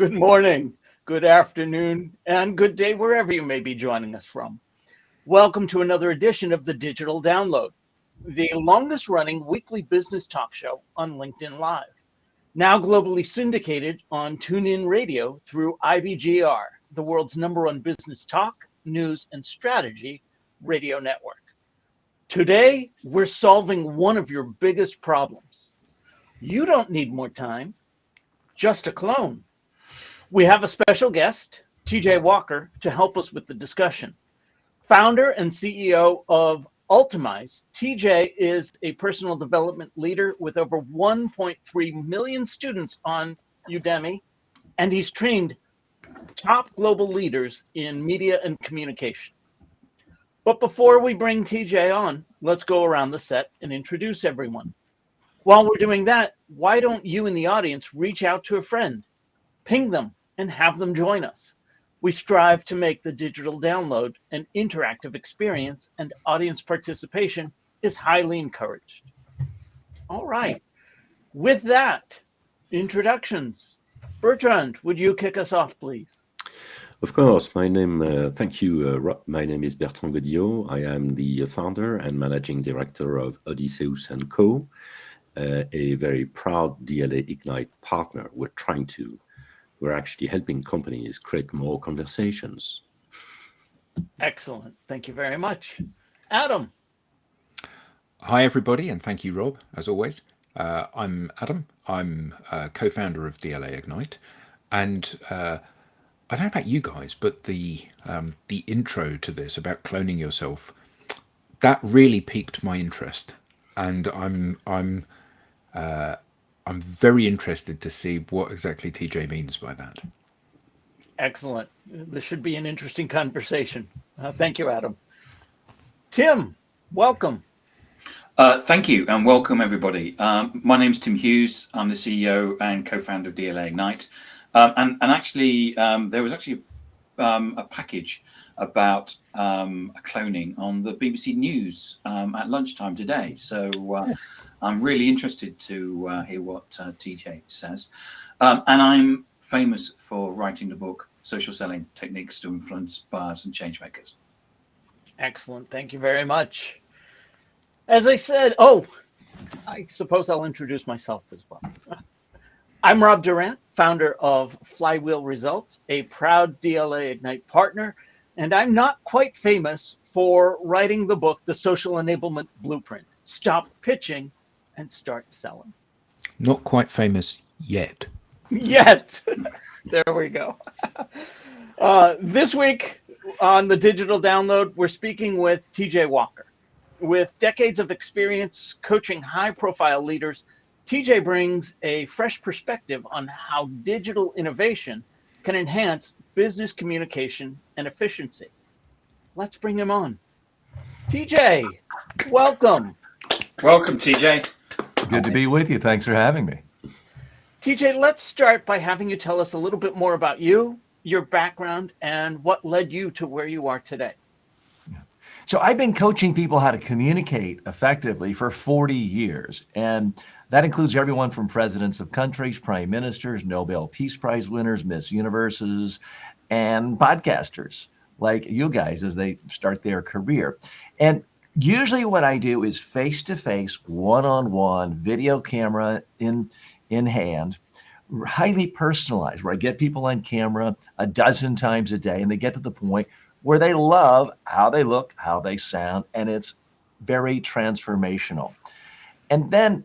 Good morning, good afternoon, and good day wherever you may be joining us from. Welcome to another edition of the Digital Download, the longest running weekly business talk show on LinkedIn Live. Now globally syndicated on TuneIn Radio through IBGR, the world's #1 business talk, news, and strategy radio network. Today, we're solving one of your biggest problems. You don't need more time, just a clone. We have a special guest, TJ Walker, to help us with the discussion. Founder and CEO of Ultimize, TJ is a personal development leader with over 1.3 million students on Udemy, and he's trained top global leaders in media and communication. But before we bring TJ on, let's go around the set and introduce everyone. While we're doing that, why don't you in the audience reach out to a friend, ping them, and have them join us? We strive to make the digital download an interactive experience, and audience participation is highly encouraged. All right. With that, introductions. Bertrand, would you kick us off, please? Of course. Thank you. My name is Bertrand Godillot. I am the founder and managing director of Odysseus & Co., a very proud DLA Ignite partner. We're actually helping companies create more conversations. Excellent. Thank you very much. Adam. Hi, everybody, and thank you, Rob, as always. I'm Adam. I'm co-founder of DLA Ignite. And I don't know about you guys, but the intro to this about cloning yourself, that really piqued my interest. And I'm very interested to see what exactly TJ means by that. Excellent. This should be an interesting conversation. Thank you, Adam. Tim, welcome. Thank you, and welcome, everybody. My name is Tim Hughes. I'm the CEO and co-founder of DLA Ignite. And actually, there was actually a package about cloning on the BBC News at lunchtime today. So I'm really interested to hear what TJ says. And I'm famous for writing the book, Social Selling Techniques to Influence Buyers and Changemakers. Excellent. Thank you very much. As I said, I suppose I'll introduce myself as well. I'm Rob Durant, founder of Flywheel Results, a proud DLA Ignite partner, and I'm not quite famous for writing the book, The Social Enablement Blueprint, Stop Pitching and Start Selling. Not quite famous yet. Yet. There we go. This week on the Digital Download, we're speaking with TJ Walker. With decades of experience coaching high-profile leaders, TJ brings a fresh perspective on how digital innovation can enhance business communication and efficiency. Let's bring him on. TJ, welcome. Welcome, TJ. Good to be with you. Thanks for having me. TJ, let's start by having you tell us a little bit more about you, your background, and what led you to where you are today. So I've been coaching people how to communicate effectively for 40 years. And that includes everyone from presidents of countries, prime ministers, Nobel Peace Prize winners, Miss Universes, and podcasters like you guys as they start their career. And usually what I do is face-to-face, one-on-one, video camera in hand, highly personalized, where I get people on camera a dozen times a day, and they get to the point where they love how they look, how they sound, and it's very transformational. And then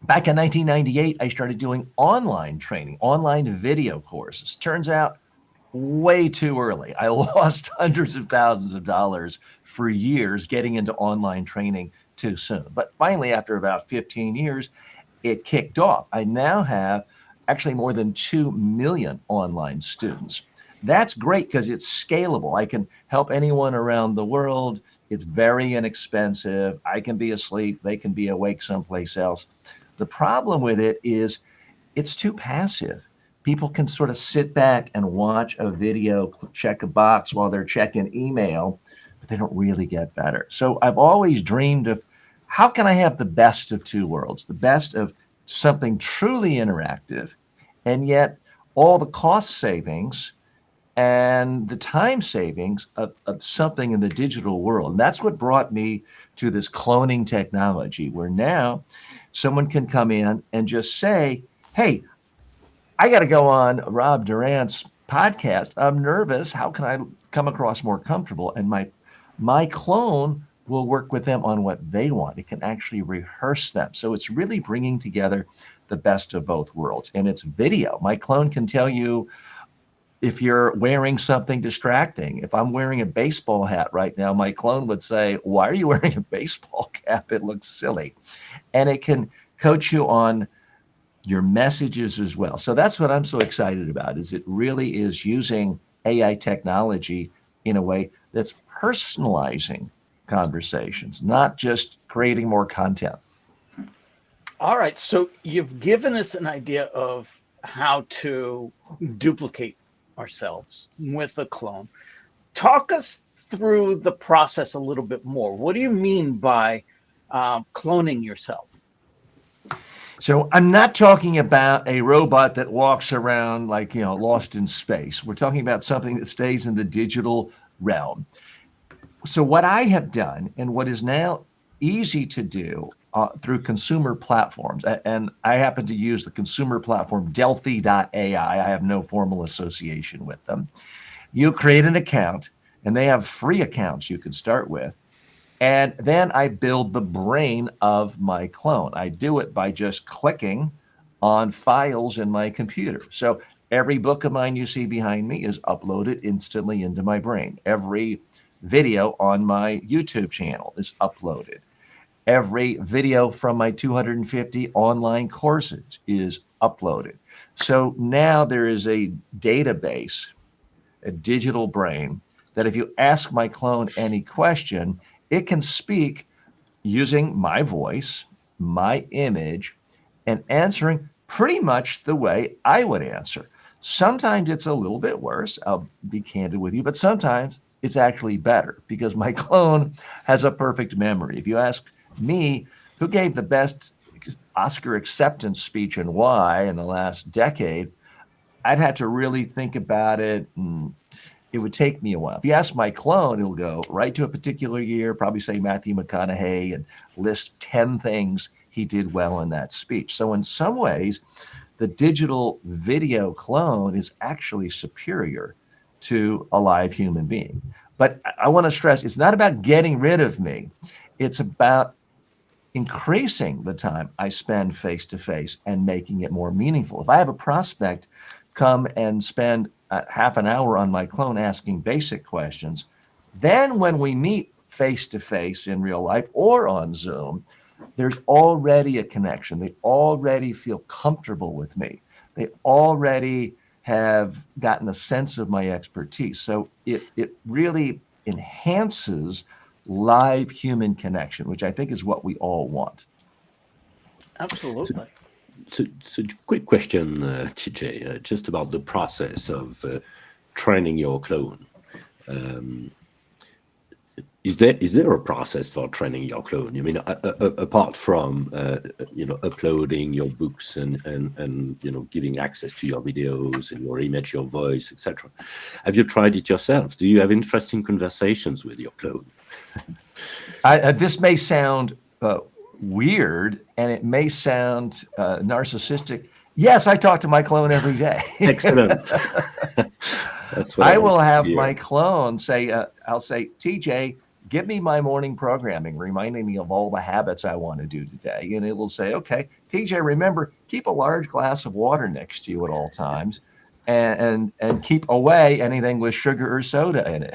back in 1998, I started doing online training, online video courses. Turns out way too early. I lost hundreds of thousands of dollars for years getting into online training too soon. But finally, after about 15 years, it kicked off. I now have actually more than 2 million online students. That's great because it's scalable. I can help anyone around the world. It's very inexpensive. I can be asleep. They can be awake someplace else. The problem with it is it's too passive. People can sort of sit back and watch a video, check a box while they're checking email, but they don't really get better. So I've always dreamed of how can I have the best of two worlds, the best of something truly interactive and yet all the cost savings and the time savings of something in the digital world. And that's what brought me to this cloning technology, where now someone can come in and just say, hey, I got to go on Rob Durant's podcast. I'm nervous. How can I come across more comfortable? And my clone will work with them on what they want. It can actually rehearse them. So it's really bringing together the best of both worlds. And it's video. My clone can tell you if you're wearing something distracting. If I'm wearing a baseball hat right now, my clone would say, why are you wearing a baseball cap? It looks silly. And it can coach you on your messages as well. So that's what I'm so excited about, is it really is using AI technology in a way that's personalizing conversations, not just creating more content. All right. So you've given us an idea of how to duplicate ourselves with a clone. Talk us through the process a little bit more. What do you mean by cloning yourself? So I'm not talking about a robot that walks around like, lost in space. We're talking about something that stays in the digital realm. So what I have done, and what is now easy to do through consumer platforms, and I happen to use the consumer platform Delphi.ai. I have no formal association with them. You create an account, and they have free accounts you can start with. And then I build the brain of my clone. I do it by just clicking on files in my computer. So every book of mine you see behind me is uploaded instantly into my brain. Every video on my YouTube channel is uploaded. Every video from my 250 online courses is uploaded. So now there is a database, a digital brain, that if you ask my clone any question, it can speak using my voice, my image, and answering pretty much the way I would answer. Sometimes it's a little bit worse, I'll be candid with you, but sometimes it's actually better because my clone has a perfect memory. If you ask me who gave the best Oscar acceptance speech and why in the last decade, I'd have to really think about it, and it would take me a while. If you ask my clone, it'll go right to a particular year, probably say Matthew McConaughey, and list 10 things he did well in that speech. So in some ways, the digital video clone is actually superior to a live human being. But I want to stress, it's not about getting rid of me. It's about increasing the time I spend face-to-face and making it more meaningful. If I have a prospect come and spend half an hour on my clone asking basic questions, then when we meet face-to-face in real life or on Zoom, there's already a connection. They already feel comfortable with me. They already have gotten a sense of my expertise. So it really enhances live human connection, which I think is what we all want. Absolutely. So quick question, TJ, just about the process of training your clone. Is there a process for training your clone? I mean, apart from uploading your books and giving access to your videos and your image, your voice, etc. Have you tried it yourself? Do you have interesting conversations with your clone? This may sound weird, and it may sound narcissistic. Yes, I talk to my clone every day. Excellent. That's what I will have hear. my clone say, I'll say, TJ, give me my morning programming, reminding me of all the habits I want to do today. And it will say, okay, TJ, remember, keep a large glass of water next to you at all times, and keep away anything with sugar or soda in it.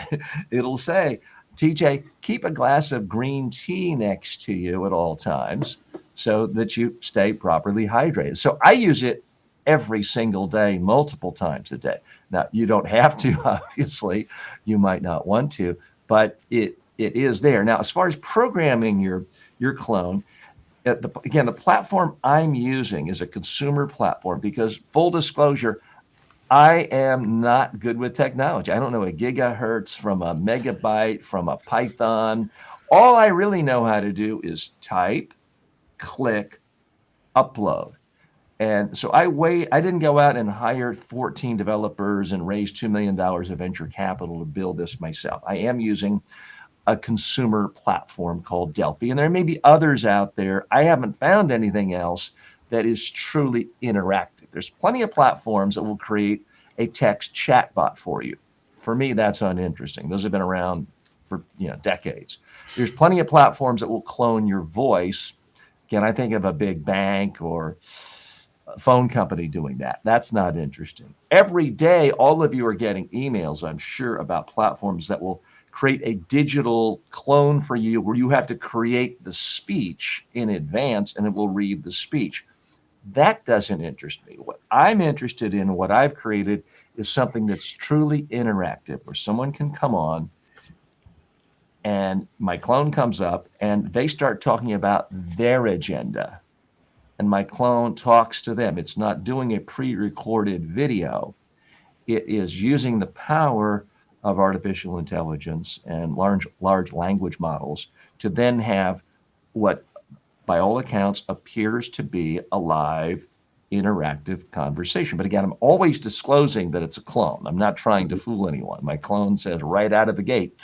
It'll say, TJ, keep a glass of green tea next to you at all times so that you stay properly hydrated. So I use it every single day, multiple times a day. Now, you don't have to, obviously. You might not want to, but it is there. Now, as far as programming your clone, again, the platform I'm using is a consumer platform because, full disclosure, I am not good with technology. I don't know a gigahertz from a megabyte from a Python. All I really know how to do is type, click, upload. And so I didn't go out and hire 14 developers and raise $2 million of venture capital to build this myself. I am using a consumer platform called Delphi. And there may be others out there. I haven't found anything else that is truly interactive. There's plenty of platforms that will create a text chatbot for you. For me, that's uninteresting. Those have been around for decades. There's plenty of platforms that will clone your voice. Again, I think of a big bank or a phone company doing that. That's not interesting. Every day, all of you are getting emails, I'm sure, about platforms that will create a digital clone for you where you have to create the speech in advance and it will read the speech. That doesn't interest me. What I'm interested in, what I've created, is something that's truly interactive, where someone can come on and my clone comes up and they start talking about their agenda. And my clone talks to them. It's not doing a pre-recorded video. It is using the power of artificial intelligence and large language models to then have what, by all accounts, appears to be a live, interactive conversation. But again, I'm always disclosing that it's a clone. I'm not trying to fool anyone. My clone says right out of the gate,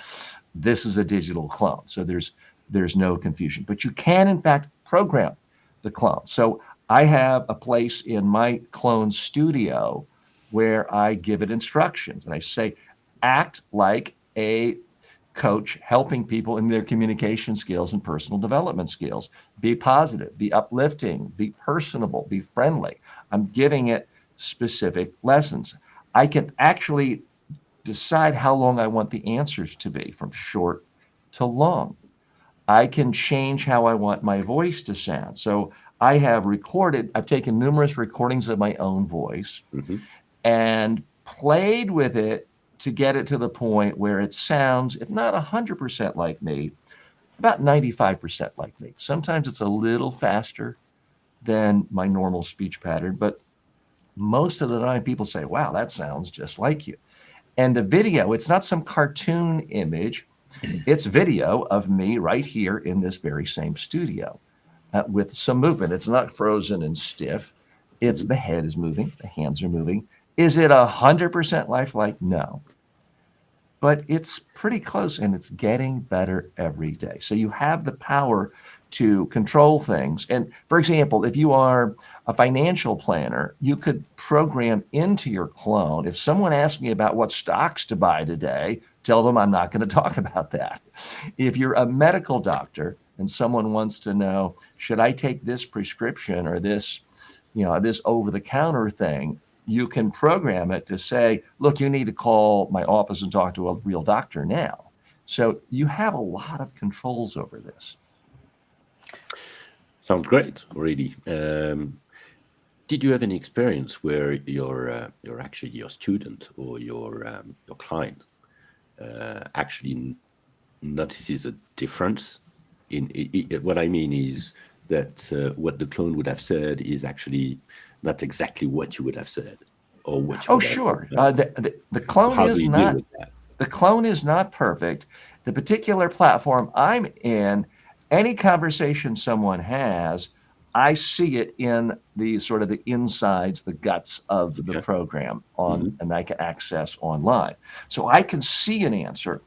this is a digital clone. So there's no confusion. But you can, in fact, program the clone. So I have a place in my clone studio where I give it instructions and I say, act like a coach helping people in their communication skills and personal development skills. Be positive, be uplifting, be personable, be friendly. I'm giving it specific lessons. I can actually decide how long I want the answers to be, from short to long. I can change how I want my voice to sound. So I've taken numerous recordings of my own voice and played with it to get it to the point where it sounds, if not 100% like me, about 95% like me. Sometimes it's a little faster than my normal speech pattern, but most of the time people say, wow, that sounds just like you. And the video, it's not some cartoon image. It's video of me right here in this very same studio with some movement. It's not frozen and stiff. It's the head is moving, the hands are moving. Is it 100% lifelike? No. But it's pretty close and it's getting better every day. So you have the power to control things. And for example, if you are a financial planner, you could program into your clone. If someone asks me about what stocks to buy today, tell them I'm not going to talk about that. If you're a medical doctor and someone wants to know, should I take this prescription or this, this over-the-counter thing, you can program it to say, look, you need to call my office and talk to a real doctor now. So you have a lot of controls over this. Sounds great, really. Did you have any experience where your student or your client actually notices a difference in what I mean is that what the clone would have said is actually not exactly what you would have said, or what you would sure. have The clone How is do you not deal with that? the clone is not perfect. The particular platform I'm in, any conversation someone has, I see it in the sort of the insides, the guts of the program and I can access online. So I can see an answer.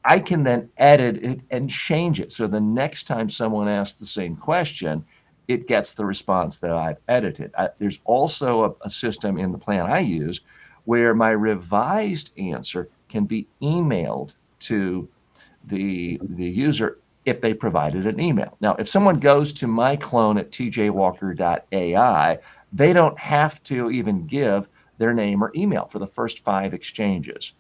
I can then edit it and change it. So the next time someone asks the same question, it gets the response that I've edited. There's also a system in the plan I use where my revised answer can be emailed to the user if they provided an email. Now, if someone goes to my clone at tjwalker.ai, they don't have to even give their name or email for the first 5 exchanges.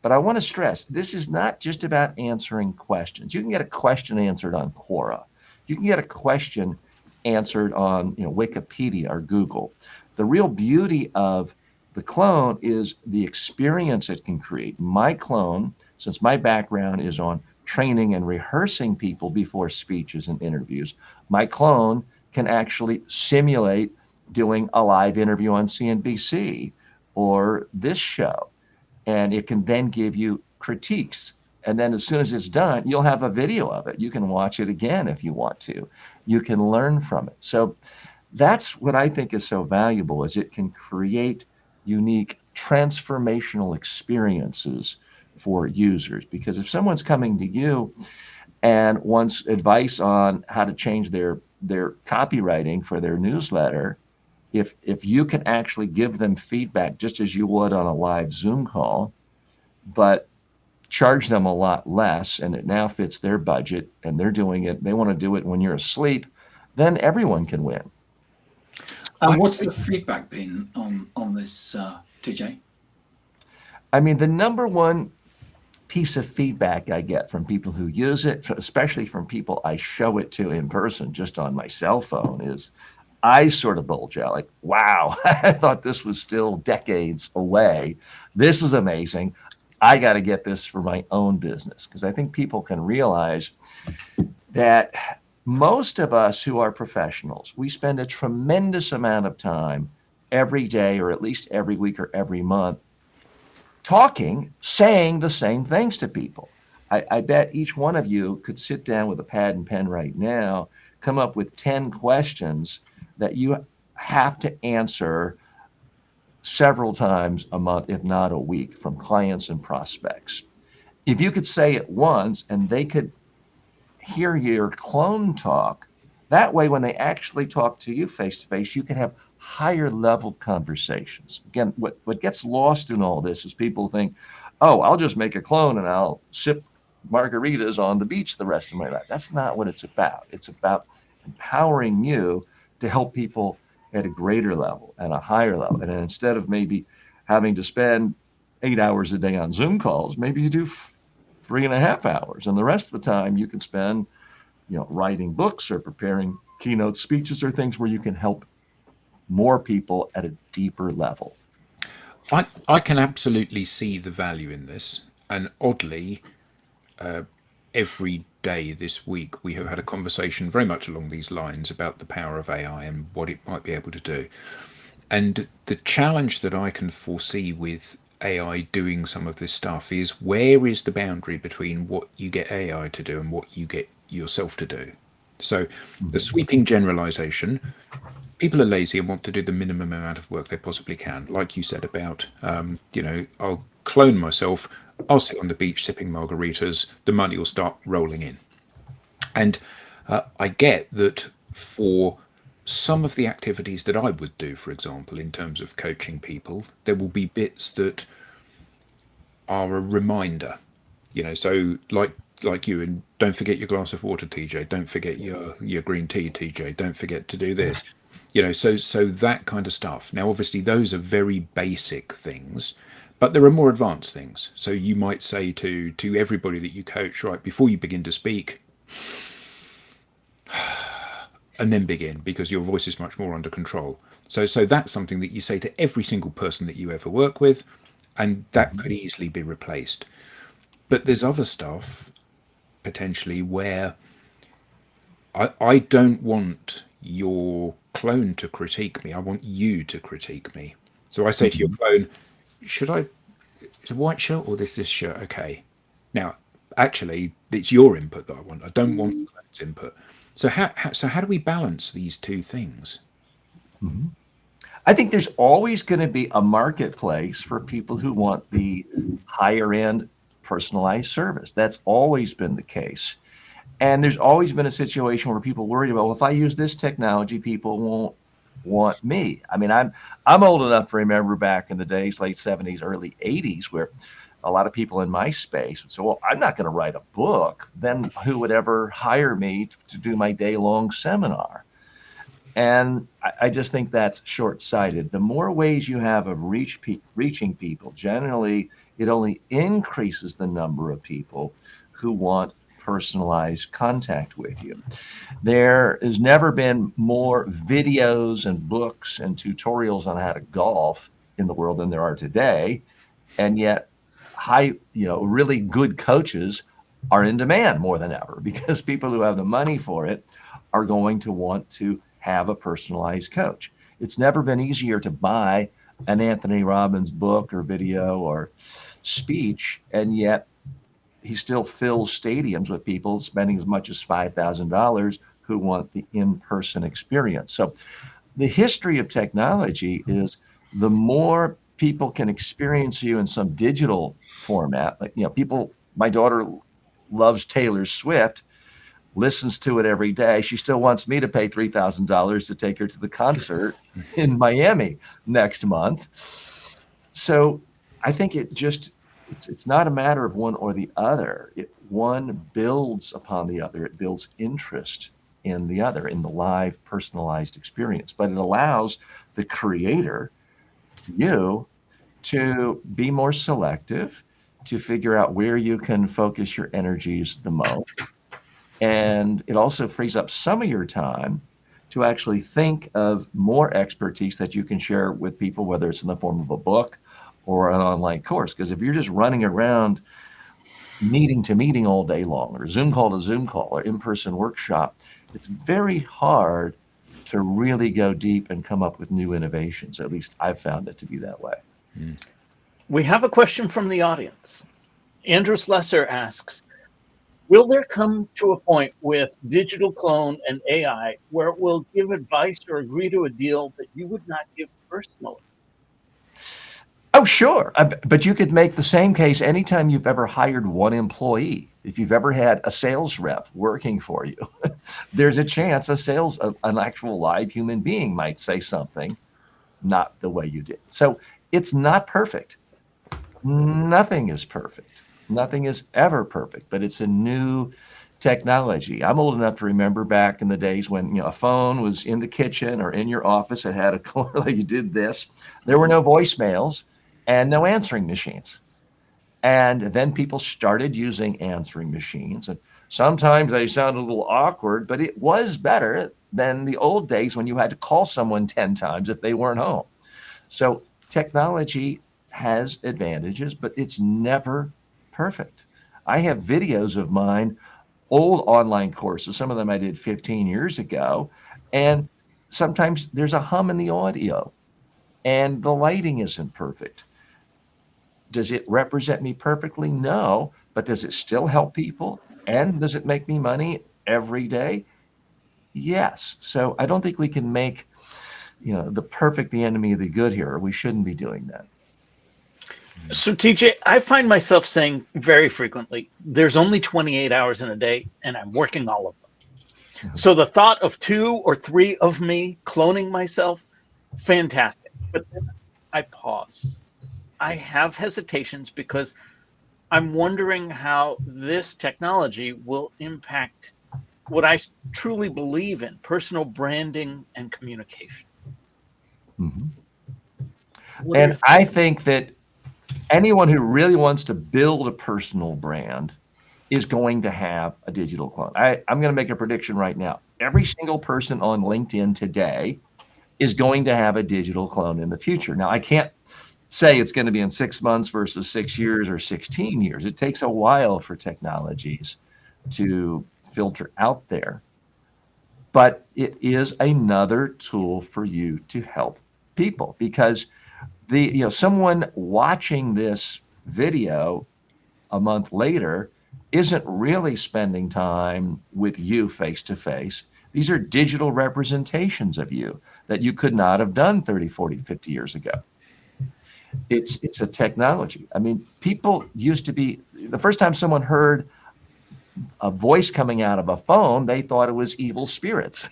But I want to stress, this is not just about answering questions. You can get a question answered on Quora. You can get a question answered on Wikipedia or Google. The real beauty of the clone is the experience it can create. My clone, since my background is on training and rehearsing people before speeches and interviews, my clone can actually simulate doing a live interview on CNBC or this show. And it can then give you critiques. And then as soon as it's done, you'll have a video of it. You can watch it again if you want to. You can learn from it. So That's what I think is so valuable, is it can create unique transformational experiences for users. Because if someone's coming to you and wants advice on how to change their copywriting for their newsletter, if you can actually give them feedback just as you would on a live Zoom call, but charge them a lot less, and it now fits their budget, and they're doing it, they want to do it when you're asleep, then everyone can win. And what's the feedback been on this, TJ? I mean, the number one piece of feedback I get from people who use it, especially from people I show it to in person just on my cell phone, is eyes sort of bulge out like, wow, I thought this was still decades away. This is amazing. I got to get this for my own business. Because I think people can realize that most of us who are professionals, we spend a tremendous amount of time every day, or at least every week or every month, talking, saying the same things to people. I bet each one of you could sit down with a pad and pen right now, come up with 10 questions that you have to answer several times a month, if not a week, from clients and prospects. If you could say it once and they could hear your clone talk, that way when they actually talk to you face to face, you can have higher level conversations. Again, what gets lost in all this is people think, oh, I'll just make a clone and I'll sip margaritas on the beach the rest of my life. That's not what it's about. It's about empowering you to help people at a greater level and a higher level. And instead of maybe having to spend 8 hours a day on Zoom calls, maybe you do 3.5 hours, and the rest of the time you can spend, writing books or preparing keynote speeches or things where you can help more people at a deeper level. I can absolutely see the value in this, and oddly, every day this week we have had a conversation very much along these lines about the power of AI and what it might be able to do. And the challenge that I can foresee with AI doing some of this stuff is, where is the boundary between what you get AI to do and what you get yourself to do? So the sweeping generalization, people are lazy and want to do the minimum amount of work they possibly can. Like you said about, I'll clone myself, I'll sit on the beach sipping margaritas, the money will start rolling in. And I get that for some of the activities that I would do, for example, in terms of coaching people, there will be bits that are a reminder, so like you, and don't forget your glass of water, TJ, don't forget your green tea, TJ, don't forget to do this, so that kind of stuff. Now, obviously, those are very basic things, but there are more advanced things. So you might say to everybody that you coach, right, before you begin to speak, and then begin, because your voice is much more under control. So that's something that you say to every single person that you ever work with, and that could easily be replaced. But there's other stuff potentially where I don't want your clone to critique me. I want you to critique me. So I say to your clone, is a white shirt or this shirt okay? Now, actually, it's your input that I want. I don't want the clone's input. So how do we balance these two things? I think there's always going to be a marketplace for people who want the higher end personalized service. That's always been the case. And there's always been a situation where people worried about, well, if I use this technology, people won't want me. I mean, I'm old enough to remember back in the days, late 70s, early 80s, where a lot of people in my space would say, well, I'm not going to write a book. Then who would ever hire me to do my day-long seminar? And I just think that's short-sighted. The more ways you have of reaching people, generally, it only increases the number of people who want personalized contact with you. There has never been more videos and books and tutorials on how to golf in the world than there are today. And yet really good coaches are in demand more than ever, because people who have the money for it are going to want to have a personalized coach. It's never been easier to buy an Anthony Robbins book or video or speech, and yet he still fills stadiums with people spending as much as $5,000 who want the in-person experience. So the history of technology is the more people can experience you in some digital format, like, my daughter loves Taylor Swift, listens to it every day. She still wants me to pay $3,000 to take her to the concert in Miami next month. So I think it's not a matter of one or the other. One builds upon the other. It builds interest in the other, in the live personalized experience. But it allows the creator, you, to be more selective, to figure out where you can focus your energies the most. And it also frees up some of your time to actually think of more expertise that you can share with people, whether it's in the form of a book or an online course. Because if you're just running around meeting to meeting all day long, or Zoom call to Zoom call, or in-person workshop, it's very hard to really go deep and come up with new innovations. At least I've found it to be that way. We have a question from the audience. Andrew Slesser asks, will there come to a point with digital clone and AI where it will give advice or agree to a deal that you would not give personally? Oh, sure. But you could make the same case anytime you've ever hired one employee. If you've ever had a sales rep working for you, there's a chance an actual live human being might say something not the way you did. So it's not perfect. Nothing is perfect. Nothing is ever perfect, but it's a new technology. I'm old enough to remember back in the days when a phone was in the kitchen or in your office. It had a corner like you did this. There were no voicemails and no answering machines. And then people started using answering machines. And sometimes they sounded a little awkward, but it was better than the old days when you had to call someone 10 times if they weren't home. So technology has advantages, but it's never perfect. I have videos of mine, old online courses, some of them I did 15 years ago, and sometimes there's a hum in the audio and the lighting isn't perfect. Does it represent me perfectly? No, but does it still help people? And does it make me money every day? Yes. So I don't think we can make, the perfect the enemy of the good here, or we shouldn't be doing that. So, TJ, I find myself saying very frequently, there's only 28 hours in a day, and I'm working all of them. So the thought of 2 or 3 of me cloning myself, fantastic. But then I pause. I have hesitations because I'm wondering how this technology will impact what I truly believe in, personal branding and communication. And I think that anyone who really wants to build a personal brand is going to have a digital clone. I'm going to make a prediction right now. Every single person on LinkedIn today is going to have a digital clone in the future. Now, I can't say it's going to be in 6 months versus 6 years or 16 years. It takes a while for technologies to filter out there. But it is another tool for you to help people, because someone watching this video a month later isn't really spending time with you face to face. These are digital representations of you that you could not have done 30, 40, 50 years ago. It's a technology. I mean, people used to be, the first time someone heard a voice coming out of a phone, they thought it was evil spirits.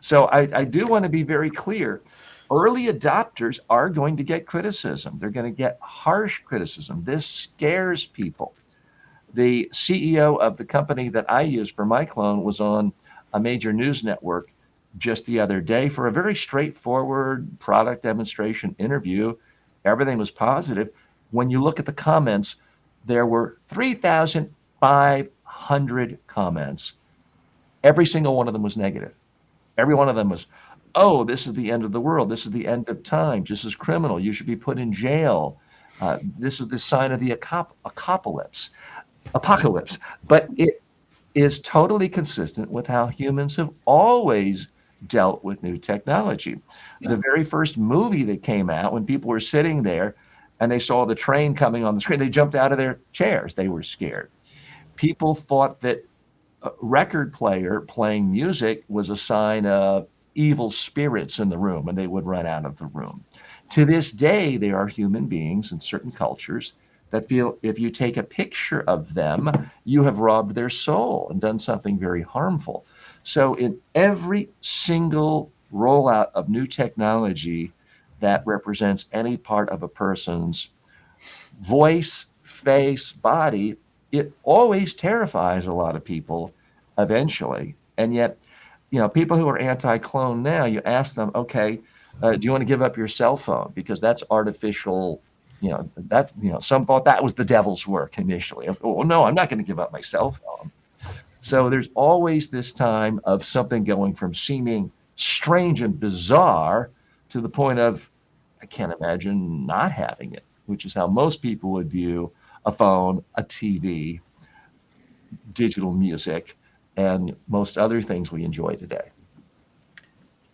So I do want to be very clear. Early adopters are going to get criticism. They're going to get harsh criticism. This scares people. The CEO of the company that I use for my clone was on a major news network just the other day for a very straightforward product demonstration interview. Everything was positive. When you look at the comments, there were 3,500 comments. Every single one of them was negative. Every one of them was, oh, this is the end of the world. This is the end of time. This is criminal. You should be put in jail. This is the sign of the apocalypse. But it is totally consistent with how humans have always dealt with new technology. Yeah. The very first movie that came out, when people were sitting there and they saw the train coming on the screen, they jumped out of their chairs. They were scared. People thought that a record player playing music was a sign of evil spirits in the room, and they would run out of the room. To this day, there are human beings in certain cultures that feel if you take a picture of them, you have robbed their soul and done something very harmful. So in every single rollout of new technology that represents any part of a person's voice, face, body, it always terrifies a lot of people eventually. And yet, people who are anti-clone now, you ask them, okay, do you want to give up your cell phone? Because that's artificial, some thought that was the devil's work initially. Oh, no, I'm not going to give up my cell phone. So there's always this time of something going from seeming strange and bizarre to the point of, I can't imagine not having it, which is how most people would view a phone, a TV, digital music, and most other things we enjoy today.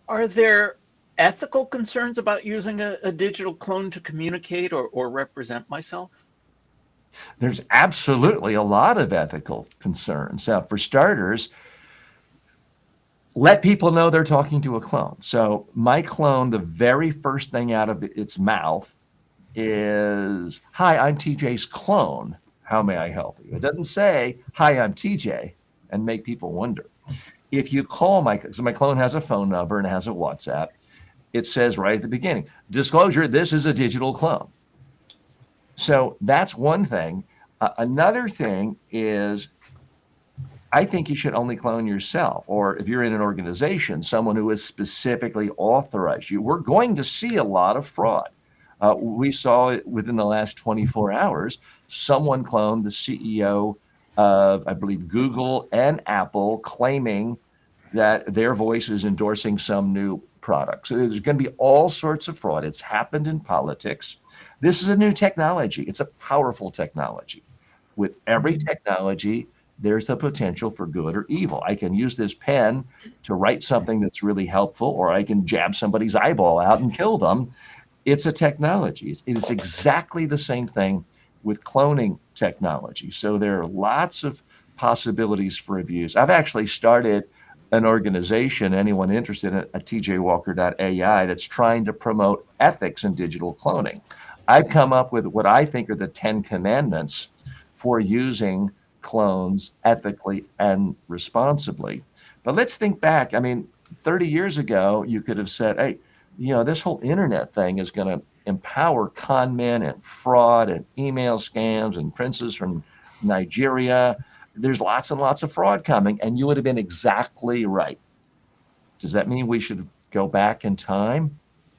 Are there ethical concerns about using a digital clone to communicate or represent myself? There's absolutely a lot of ethical concerns. For starters, let people know they're talking to a clone. So my clone, the very first thing out of its mouth is, "Hi, I'm TJ's clone. How may I help you?" It doesn't say, "Hi, I'm TJ," and make people wonder. If you call so my clone has a phone number and it has a WhatsApp, it says right at the beginning, "Disclosure, this is a digital clone." So that's one thing. Another thing is, I think you should only clone yourself, or if you're in an organization, someone who is specifically authorized you. We're going to see a lot of fraud. We saw it within the last 24 hours. Someone cloned the CEO of, I believe, Google and Apple, claiming that their voice is endorsing some new product. So there's going to be all sorts of fraud. It's happened in politics. This is a new technology. It's a powerful technology. With every technology, there's the potential for good or evil. I can use this pen to write something that's really helpful, or I can jab somebody's eyeball out and kill them. It's a technology. It is exactly the same thing with cloning technology. So there are lots of possibilities for abuse. I've actually started an organization, anyone interested at tjwalker.ai, that's trying to promote ethics in digital cloning. I've come up with what I think are the 10 commandments for using clones ethically and responsibly. But let's think back. 30 years ago, you could have said, hey, this whole internet thing is going to empower con men and fraud and email scams and princes from Nigeria. There's lots and lots of fraud coming, and you would have been exactly right. Does that mean we should go back in time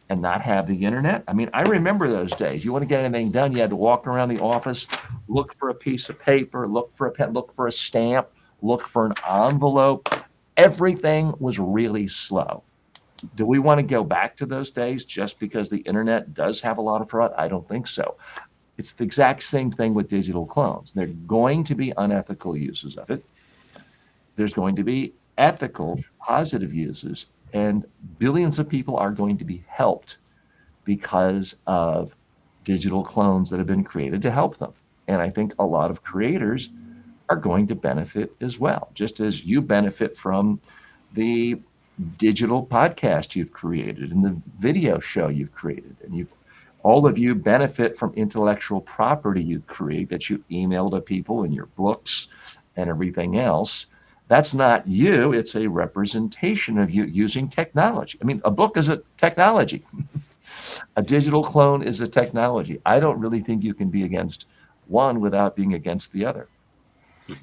and not have the internet? I remember those days. You want to get anything done, you had to walk around the office, look for a piece of paper, look for a pen, look for a stamp, look for an envelope. Everything was really slow. Do we want to go back to those days just because the internet does have a lot of fraud? I don't think so. It's the exact same thing with digital clones. There are going to be unethical uses of it. There's going to be ethical, positive uses, and billions of people are going to be helped because of digital clones that have been created to help them. And I think a lot of creators are going to benefit as well, just as you benefit from the digital podcast you've created and the video show you've created, and all of you benefit from intellectual property you create that you email to people in your books and everything else. That's not you. It's a representation of you using technology. A book is a technology. A digital clone is a technology. I don't really think you can be against one without being against the other.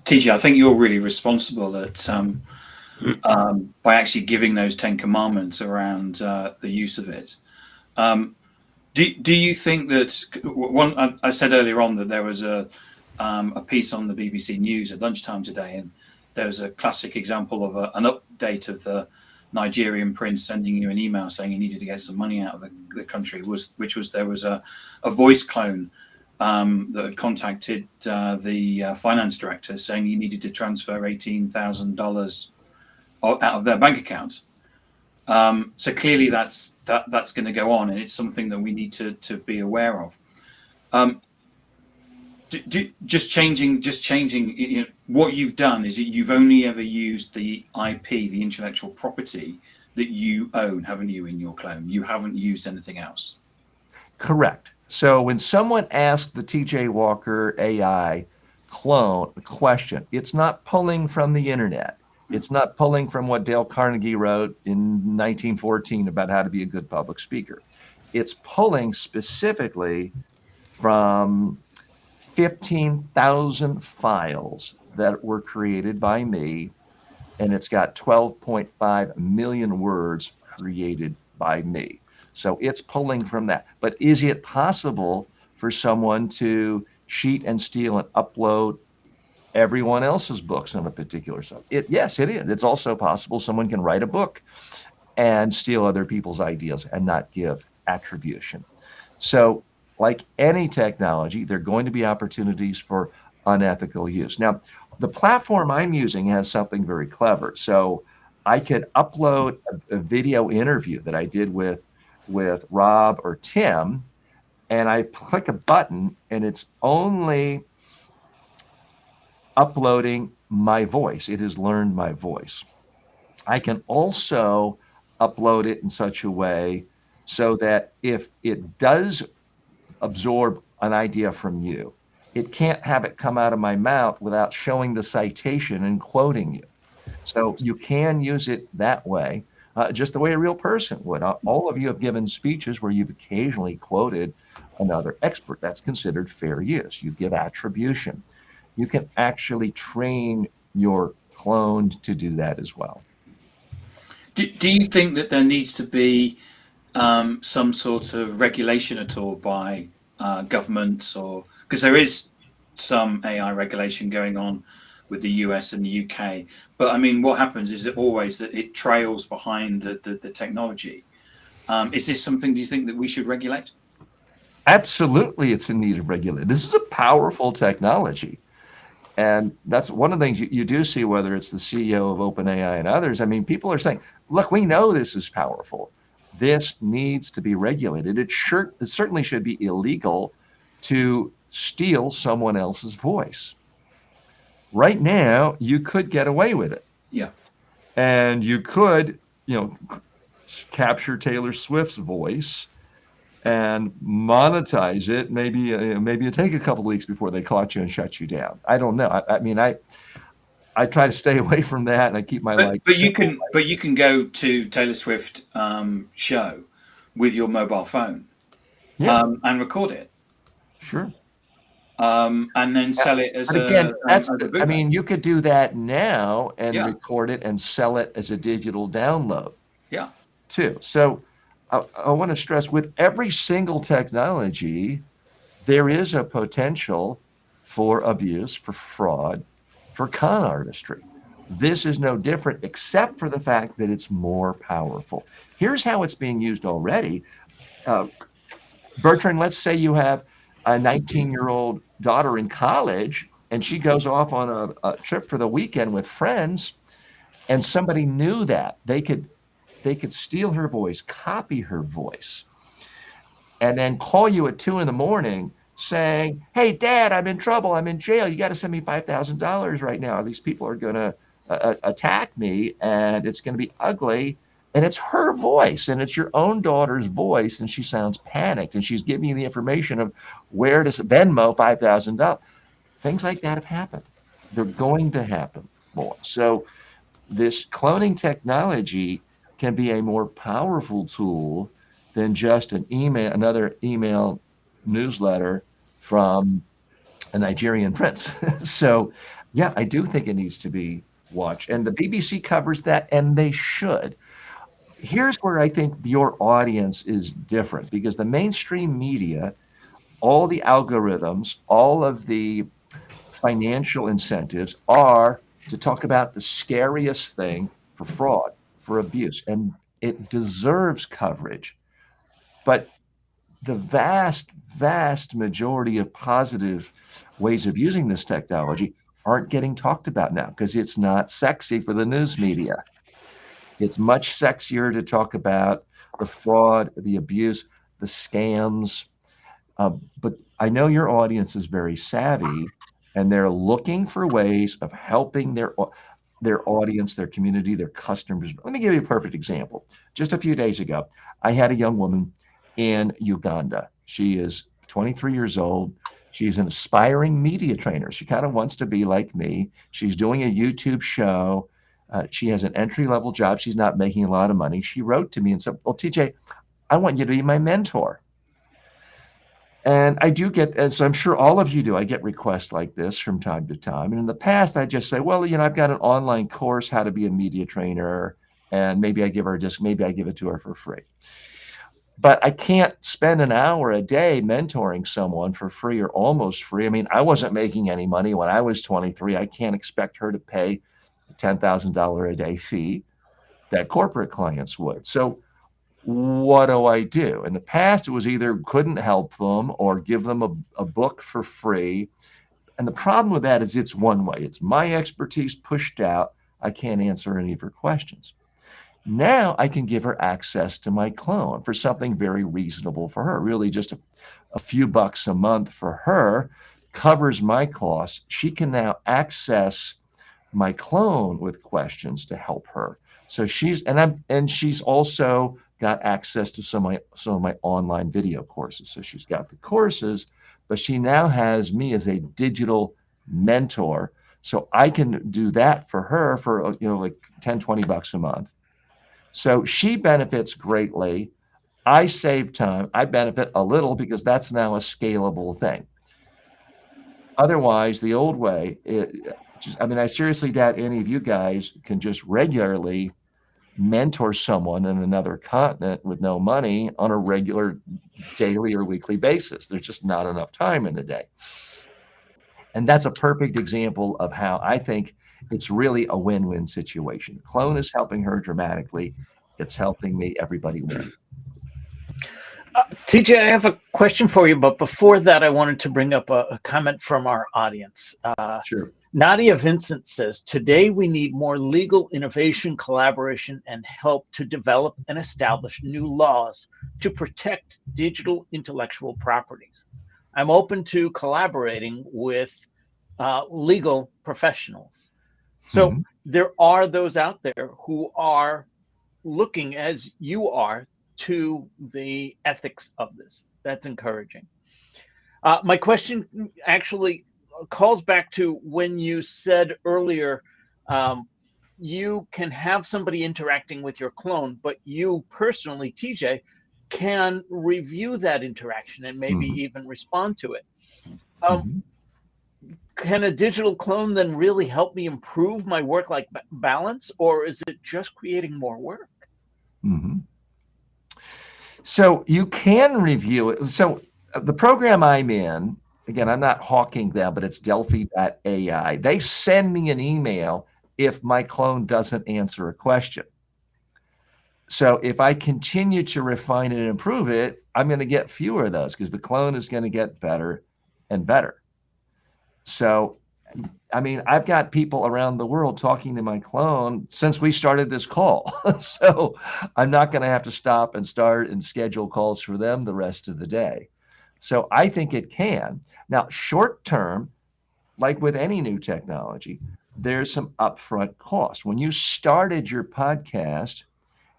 TJ, I think you're really responsible by actually giving those 10 commandments around the use of it. Do you think that I said earlier on that there was a piece on the BBC News at lunchtime today, and there was a classic example of an update of the Nigerian prince sending you an email saying you needed to get some money out of the country, there was a voice clone that had contacted the finance director saying you needed to transfer $18,000 out of their bank account. So clearly that's going to go on, and it's something that we need to be aware of. Just changing. What you've done is you've only ever used the IP, the intellectual property that you own, haven't you, in your clone? You haven't used anything else. Correct. So when someone asks the TJ Walker AI clone a question, it's not pulling from the internet. It's not pulling from what Dale Carnegie wrote in 1914 about how to be a good public speaker. It's pulling specifically from 15,000 files that were created by me, and it's got 12.5 million words created by me. So it's pulling from that. But is it possible for someone to cheat and steal and upload everyone else's books on a particular subject? Yes, it is. It's also possible someone can write a book and steal other people's ideas and not give attribution. So, like any technology, there are going to be opportunities for unethical use. Now, the platform I'm using has something very clever. So, I could upload a video interview that I did with Rob or Tim, and I click a button, and it's only uploading my voice. It has learned my voice. I can also upload it in such a way so that if it does absorb an idea from you, it can't have it come out of my mouth without showing the citation and quoting you. So you can use it that way, just the way a real person would. All of you have given speeches where you've occasionally quoted another expert. That's considered fair use. You give attribution. You can actually train your clone to do that as well. Do you think that there needs to be some sort of regulation at all by governments, or because there is some AI regulation going on with the US and the UK, but I mean, what happens is that it trails behind the technology. Is this something, do you think, that we should regulate? Absolutely, it's in need of regulation. This is a powerful technology. And that's one of the things you do see, whether it's the CEO of OpenAI and others. I mean, people are saying, look, we know this is powerful. This needs to be regulated. It certainly should be illegal to steal someone else's voice. Right now, you could get away with it. Yeah. And you could, capture Taylor Swift's voice and monetize it. Maybe it'd take a couple of weeks before they caught you and shut you down. I don't know. I mean, I try to stay away from that, and I keep my life. But you can go to Taylor Swift show with your mobile phone, and record it. Sure. And then sell it as I mean, you could do that now and record it and sell it as a digital download. Yeah. Too. So I want to stress, with every single technology, there is a potential for abuse, for fraud, for con artistry. This is no different, except for the fact that it's more powerful. Here's how it's being used already. Bertrand, let's say you have a 19-year-old daughter in college, and she goes off on a trip for the weekend with friends, and somebody knew that. They could steal her voice, copy her voice, and then call you at 2 a.m. saying, hey, Dad, I'm in trouble. I'm in jail. You got to send me $5,000 right now. These people are going to attack me, and it's going to be ugly. And it's her voice, and it's your own daughter's voice, and she sounds panicked, and she's giving you the information of where to Venmo $5,000. Things like that have happened. They're going to happen more. So this cloning technology can be a more powerful tool than just another email newsletter from a Nigerian prince. So, yeah, I do think it needs to be watched. And the BBC covers that, and they should. Here's where I think your audience is different, because the mainstream media, all the algorithms, all of the financial incentives are to talk about the scariest thing for fraud, for abuse, and it deserves coverage. But the vast, vast majority of positive ways of using this technology aren't getting talked about now because it's not sexy for the news media. It's much sexier to talk about the fraud, the abuse, the scams. But I know your audience is very savvy, and they're looking for ways of helping their audience, their community, their customers. Let me give you a perfect example. Just a few days ago, I had a young woman in Uganda. She is 23 years old. She's an aspiring media trainer. She kind of wants to be like me. She's doing a YouTube show. She has an entry-level job. She's not making a lot of money. She wrote to me and said, well, TJ, I want you to be my mentor. And I do get, as I'm sure all of you do, I get requests like this from time to time. And in the past, I just say, well, I've got an online course, how to be a media trainer, and maybe I give her a disc, maybe I give it to her for free. But I can't spend an hour a day mentoring someone for free or almost free. I mean, I wasn't making any money when I was 23. I can't expect her to pay a $10,000 a day fee that corporate clients would. So what do I do? In the past, it was either couldn't help them or give them a book for free. And the problem with that is it's one way. It's my expertise pushed out. I can't answer any of her questions. Now I can give her access to my clone for something very reasonable for her. Really just a few bucks a month for her covers my costs. She can now access my clone with questions to help her. So she's also got access to some of my online video courses. So she's got the courses, but she now has me as a digital mentor. So I can do that for her for like 10, 20 bucks a month. So she benefits greatly. I save time. I benefit a little because that's now a scalable thing. Otherwise, the old way, I seriously doubt any of you guys can just regularly mentor someone in another continent with no money on a regular daily or weekly basis. There's just not enough time in the day. And that's a perfect example of how I think it's really a win-win situation. Clone is helping her dramatically. It's helping me. Everybody wins. TJ, I have a question for you, but before that, I wanted to bring up a comment from our audience. Sure. Nadia Vincent says, today we need more legal innovation, collaboration, and help to develop and establish new laws to protect digital intellectual properties. I'm open to collaborating with legal professionals. So there are those out there who are looking, as you are, to the ethics of this. That's encouraging. My question actually calls back to when you said earlier, you can have somebody interacting with your clone, but you personally, TJ, can review that interaction and maybe even respond to it. Can a digital clone then really help me improve my work-life balance, or is it just creating more work? So you can review it. So the program I'm in, again, I'm not hawking them, but it's Delphi.ai. They send me an email if my clone doesn't answer a question. So if I continue to refine it and improve it, I'm going to get fewer of those because the clone is going to get better and better. So, I've got people around the world talking to my clone since we started this call. So I'm not going to have to stop and start and schedule calls for them the rest of the day. So I think it can. Now, short term, like with any new technology, there's some upfront cost. When you started your podcast,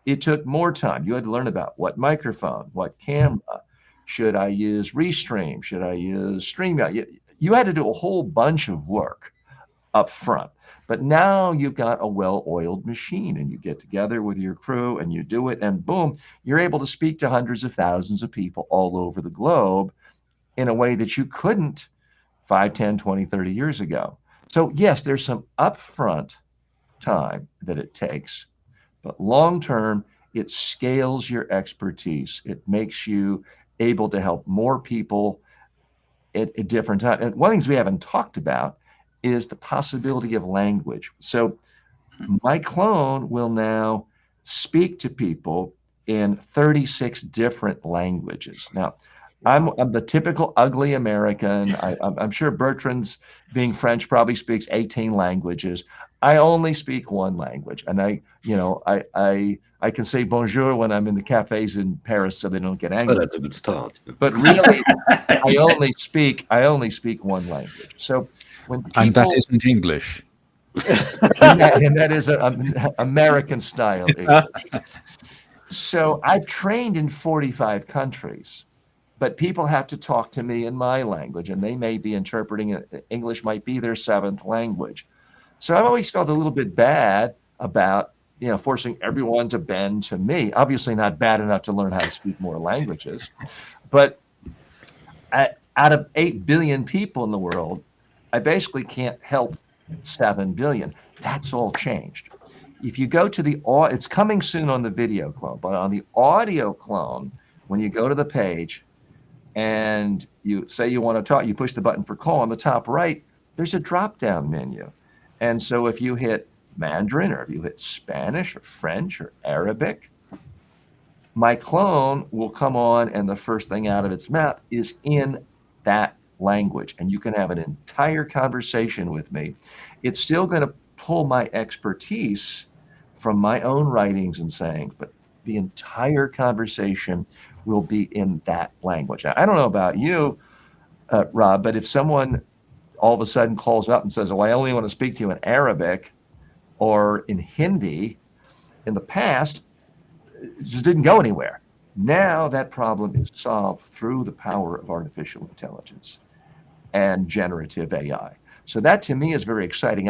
it took more time. You had to learn about what microphone, what camera, should I use Restream, should I use StreamYard? You had to do a whole bunch of work up front. But now you've got a well-oiled machine and you get together with your crew and you do it and boom, you're able to speak to hundreds of thousands of people all over the globe in a way that you couldn't 5, 10, 20, 30 years ago. So yes, there's some upfront time that it takes, but long-term, it scales your expertise. It makes you able to help more people at different times. And one of the things we haven't talked about is the possibility of language. So my clone will now speak to people in 36 different languages. Now, I'm the typical ugly American. I'm sure Bertrand's, being French, probably speaks 18 languages. I only speak one language, and I can say bonjour when I'm in the cafes in Paris, so they don't get angry. Oh, that's a good start. But really, I only speak one language. So when people, and that isn't English. and that is a American style English. So I've trained in 45 countries, but people have to talk to me in my language, and they may be interpreting it. English might be their seventh language. So I've always felt a little bit bad about, forcing everyone to bend to me. Obviously not bad enough to learn how to speak more languages, but out of 8 billion people in the world, I basically can't help 7 billion. That's all changed. If you go to it's coming soon on the video clone, but on the audio clone, when you go to the page and you say you want to talk, you push the button for call on the top right, there's a drop-down menu. And so if you hit Mandarin, or if you hit Spanish or French or Arabic, my clone will come on, and the first thing out of its mouth is in that language. And you can have an entire conversation with me. It's still going to pull my expertise from my own writings and sayings, but the entire conversation will be in that language. I don't know about you, Rob, but if someone all of a sudden calls up and says, "Oh, I only want to speak to you in Arabic or in Hindi," in the past, it just didn't go anywhere. Now that problem is solved through the power of artificial intelligence and generative AI. So that to me is very exciting.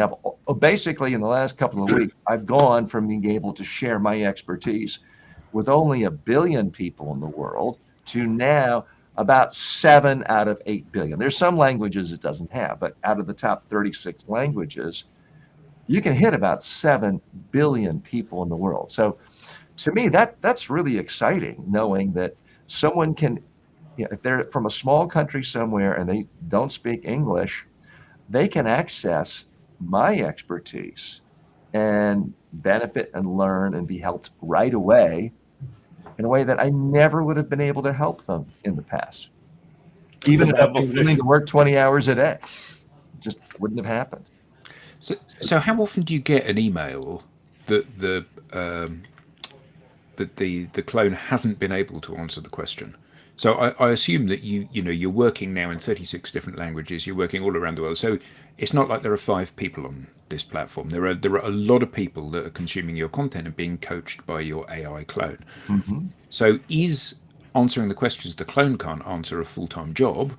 Basically, in the last couple of weeks, I've gone from being able to share my expertise with only 1 billion people in the world to now about 7 out of 8 billion. There's some languages it doesn't have, but out of the top 36 languages, you can hit about 7 billion people in the world. So to me, that's really exciting, knowing that someone can, if they're from a small country somewhere and they don't speak English, they can access my expertise and benefit and learn and be helped right away in a way that I never would have been able to help them in the past. Even if I was willing to work 20 hours a day, it just wouldn't have happened. So how often do you get an email that the clone hasn't been able to answer the question? So I assume that you're working now in 36 different languages. You're working all around the world. So it's not like there are 5 people on this platform. There are a lot of people that are consuming your content and being coached by your AI clone. Mm-hmm. So is answering the questions the clone can't answer a full-time job,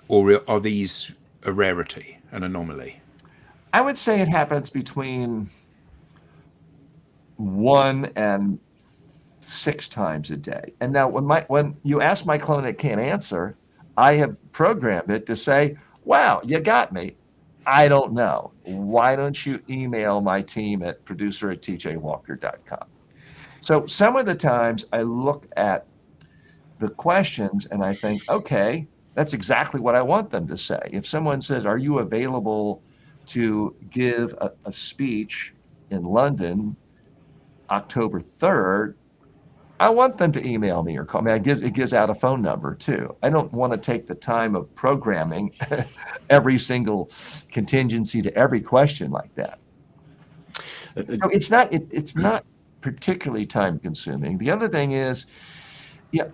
or are these a rarity, an anomaly? I would say it happens between 1 and 6 times a day. And now when you ask my clone it can't answer, I have programmed it to say, "Wow, you got me. I don't know. Why don't you email my team at producer@tjwalker.com?" So some of the times I look at the questions and I think, okay, that's exactly what I want them to say. If someone says, "Are you available to give a speech in London October 3rd?" I want them to email me or call me. It gives out a phone number too. I don't want to take the time of programming every single contingency to every question like that. So it's not particularly time consuming. The other thing is,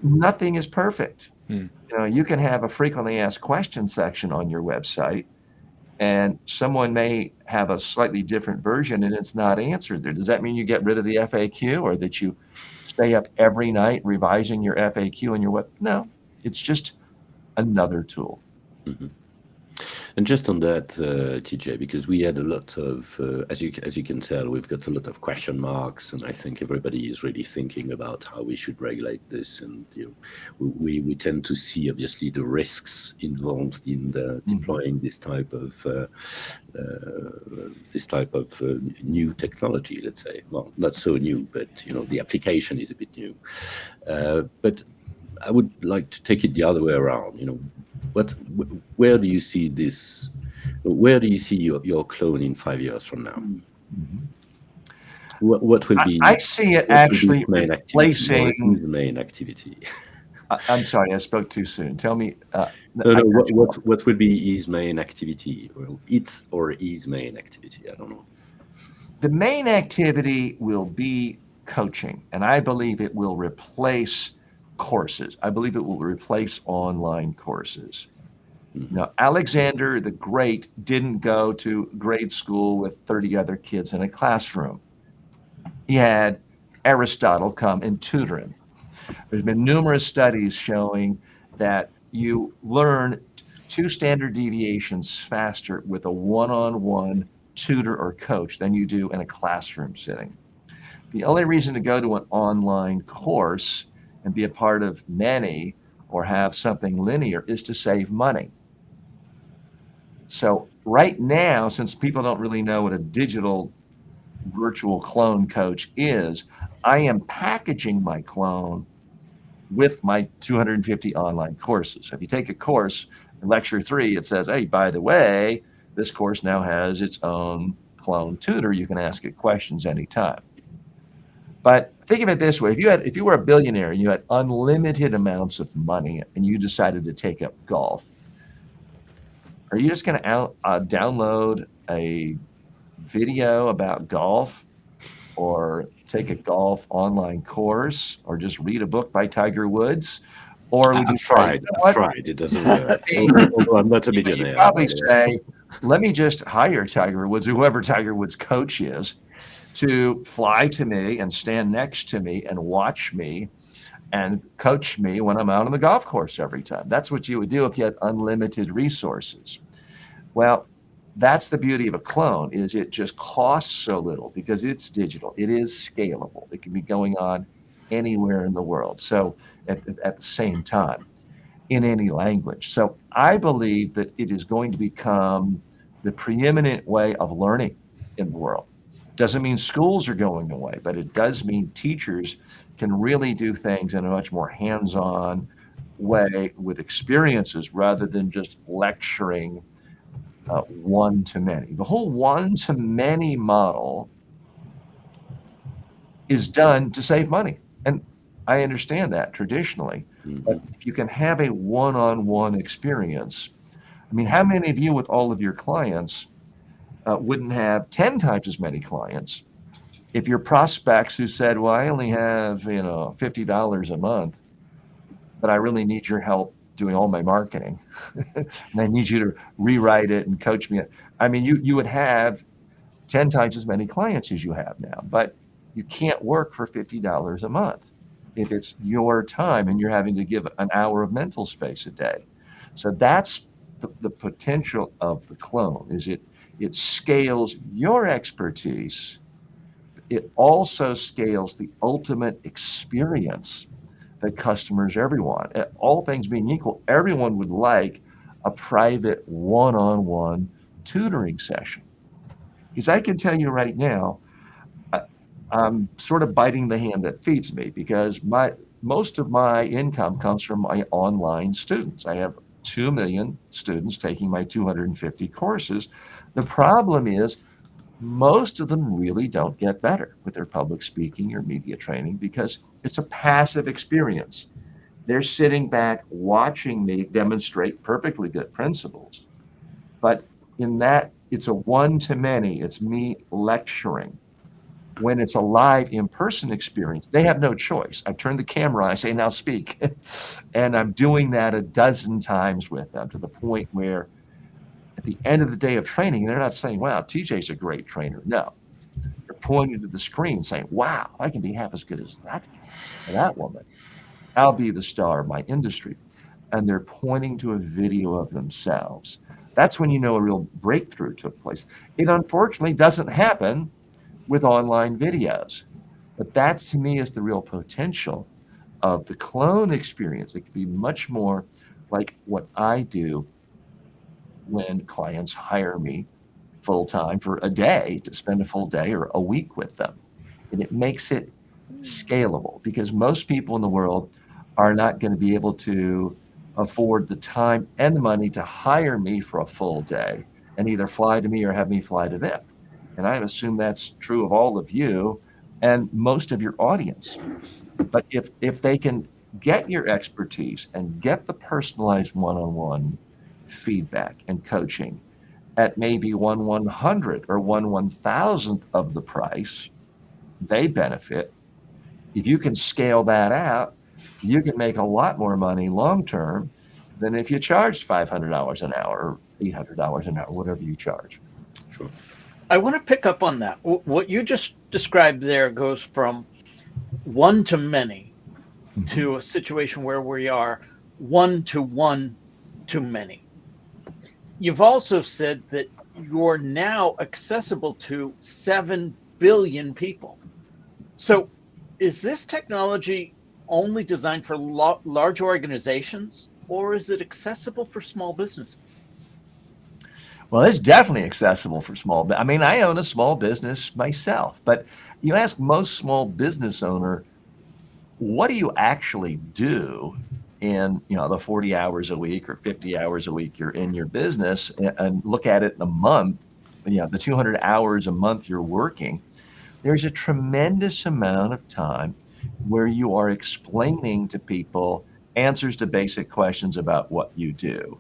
nothing is perfect. You can have a frequently asked questions section on your website, and someone may have a slightly different version and it's not answered there. Does that mean you get rid of the FAQ, or that you stay up every night revising your FAQ on your web? No, it's just another tool. Mm-hmm. And just on that, TJ, because we had a lot of, as you can tell, we've got a lot of question marks, and I think everybody is really thinking about how we should regulate this. And we tend to see obviously the risks involved in deploying this type of new technology. Let's say, well, not so new, but the application is a bit new. But I would like to take it the other way around. Where do you see this? Where do you see your clone in 5 years from now? Mm-hmm. What will be? I see it actually replacing the main activity. I'm sorry, I spoke too soon. Tell me. What will be his main activity? Well, its or his main activity? I don't know. The main activity will be coaching, and I believe it will replace courses. I believe it will replace online courses. Now, Alexander the Great didn't go to grade school with 30 other kids in a classroom. He had Aristotle come and tutor him. There's been numerous studies showing that you learn 2 standard deviations faster with a one-on-one tutor or coach than you do in a classroom setting. The only reason to go to an online course and be a part of many or have something linear is to save money. So right now, since people don't really know what a digital virtual clone coach is, I am packaging my clone with my 250 online courses. So if you take a course in lecture 3, it says, hey, by the way, this course now has its own clone tutor. You can ask it questions anytime. But think of it this way: if you were a billionaire and you had unlimited amounts of money and you decided to take up golf, are you just going to download a video about golf, or take a golf online course, or just read a book by Tiger Woods? Or would you I've tried. It doesn't work. Although I'm not a millionaire. You'd probably say, let me just hire Tiger Woods, whoever Tiger Woods' coach is, to fly to me and stand next to me and watch me and coach me when I'm out on the golf course every time. That's what you would do if you had unlimited resources. Well, that's the beauty of a clone, is it just costs so little because it's digital. It is scalable. It can be going on anywhere in the world. So at the same time, in any language. So I believe that it is going to become the preeminent way of learning in the world. Doesn't mean schools are going away, but it does mean teachers can really do things in a much more hands-on way with experiences rather than just lecturing one-to-many. The whole one-to-many model is done to save money. And I understand that traditionally, but if you can have a one-on-one experience, I mean, how many of you with all of your clients wouldn't have 10 times as many clients if your prospects who said, well, I only have, $50 a month, but I really need your help doing all my marketing and I need you to rewrite it and coach me. I mean, you would have 10 times as many clients as you have now, but you can't work for $50 a month if it's your time and you're having to give an hour of mental space a day. So that's the potential of the clone, is it scales your expertise. It also scales the ultimate experience that customers, everyone, all things being equal, everyone would like a private one-on-one tutoring session. Because I can tell you right now, I'm sort of biting the hand that feeds me, because most of my income comes from my online students. I have 2 million students taking my 250 courses. The problem is most of them really don't get better with their public speaking or media training because it's a passive experience. They're sitting back watching me demonstrate perfectly good principles. But in that, it's a one-to-many. It's me lecturing. When it's a live in-person experience, they have no choice. I turn the camera on, I say, now speak. And I'm doing that a dozen times with them, to the point where at the end of the day of training, they're not saying, wow, TJ's a great trainer. No, they're pointing to the screen saying, wow, I can be half as good as that woman. I'll be the star of my industry. And they're pointing to a video of themselves. That's when you know a real breakthrough took place. It unfortunately doesn't happen with online videos. But that, to me, is the real potential of the clone experience. It could be much more like what I do when clients hire me full-time for a day, to spend a full day or a week with them. And it makes it scalable, because most people in the world are not going to be able to afford the time and the money to hire me for a full day and either fly to me or have me fly to them. And I assume that's true of all of you and most of your audience. But if they can get your expertise and get the personalized one-on-one feedback and coaching at maybe 1/100th or 1/1000th of the price, they benefit. If you can scale that out, you can make a lot more money long term than if you charged $500 an hour or $800 an hour, whatever you charge. Sure. I want to pick up on that. What you just described there goes from one to many to a situation where we are one to many. You've also said that you're now accessible to 7 billion people. So is this technology only designed for large organizations, or is it accessible for small businesses? Well, it's definitely accessible for small. I mean, I own a small business myself, but you ask most small business owner, what do you actually do in, the 40 hours a week or 50 hours a week you're in your business, and look at it in a month, the 200 hours a month you're working. There's a tremendous amount of time where you are explaining to people answers to basic questions about what you do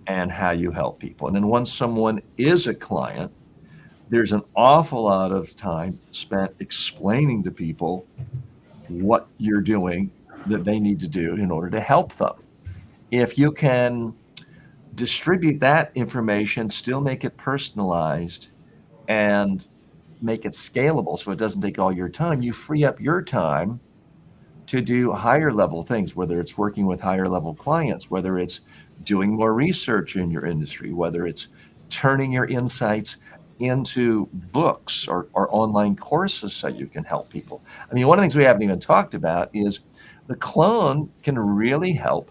and how you help people. And then once someone is a client, there's an awful lot of time spent explaining to people what you're doing that they need to do in order to help them. If you can distribute that information, still make it personalized, and make it scalable so it doesn't take all your time, you free up your time to do higher level things, whether it's working with higher level clients, whether it's doing more research in your industry, whether it's turning your insights into books or online courses so you can help people. I mean, one of the things we haven't even talked about is the clone can really help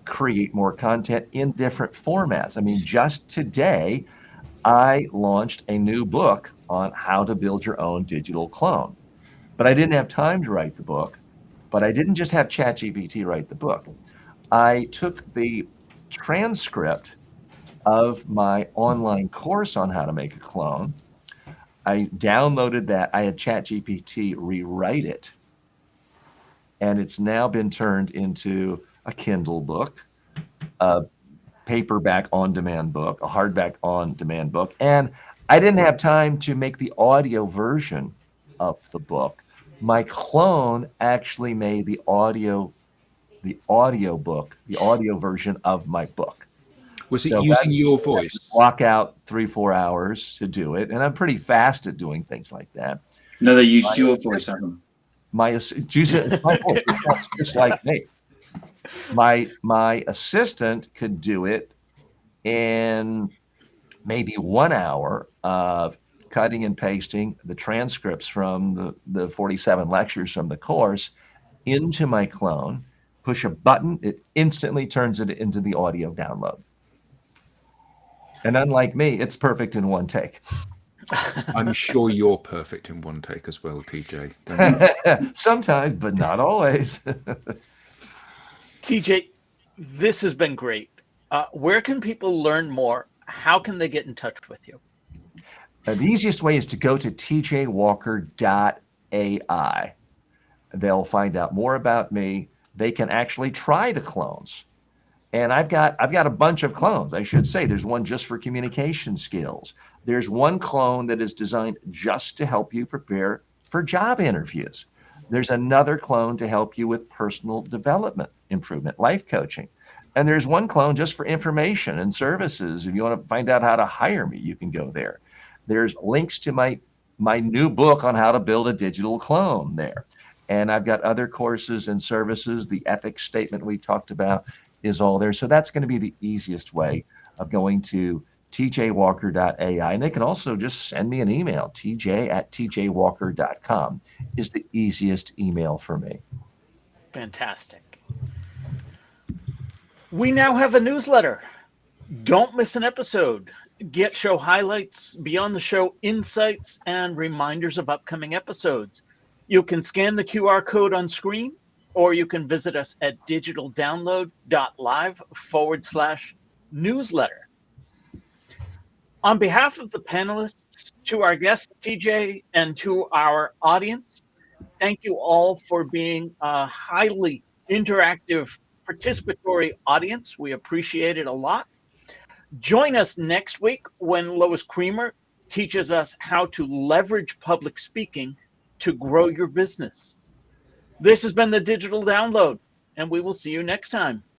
create more content in different formats. I mean, just today, I launched a new book on how to build your own digital clone. But I didn't have time to write the book. But I didn't just have ChatGPT write the book. I took the transcript of my online course on how to make a clone. I downloaded that. I had ChatGPT rewrite it. And it's now been turned into a Kindle book, a paperback on-demand book, a hardback on-demand book. And I didn't have time to make the audio version of the book. My clone actually made the audio book, the audio version of my book. Was it using your voice? Block out 3-4 hours to do it, and I'm pretty fast at doing things like that. No, they used your voice, Adam. It's my voice. That's just like me. My assistant could do it in maybe 1 hour of cutting and pasting the transcripts from the 47 lectures from the course into my clone, push a button, it instantly turns it into the audio download. And unlike me, it's perfect in one take. I'm sure you're perfect in one take as well, TJ. Sometimes, but not always. TJ, this has been great. Where can people learn more? How can they get in touch with you? The easiest way is to go to tjwalker.ai. They'll find out more about me. They can actually try the clones. And I've got a bunch of clones. I should say there's one just for communication skills. There's one clone that is designed just to help you prepare for job interviews. There's another clone to help you with personal development, improvement, life coaching. And there's one clone just for information and services. If you want to find out how to hire me, you can go there. There's links to my new book on how to build a digital clone there. And I've got other courses and services. The ethics statement we talked about is all there. So that's going to be the easiest way of going to tjwalker.ai. And they can also just send me an email. tj@tjwalker.com is the easiest email for me. Fantastic. We now have a newsletter. Don't miss an episode. Get show highlights, beyond the show insights, and reminders of upcoming episodes. You can scan the QR code on screen, or you can visit us at digitaldownload.live/newsletter. On behalf of the panelists, to our guest, TJ, and to our audience, thank you all for being a highly interactive, participatory audience. We appreciate it a lot. Join us next week when Lois Creamer teaches us how to leverage public speaking to grow your business. This has been the Digital Download, and we will see you next time.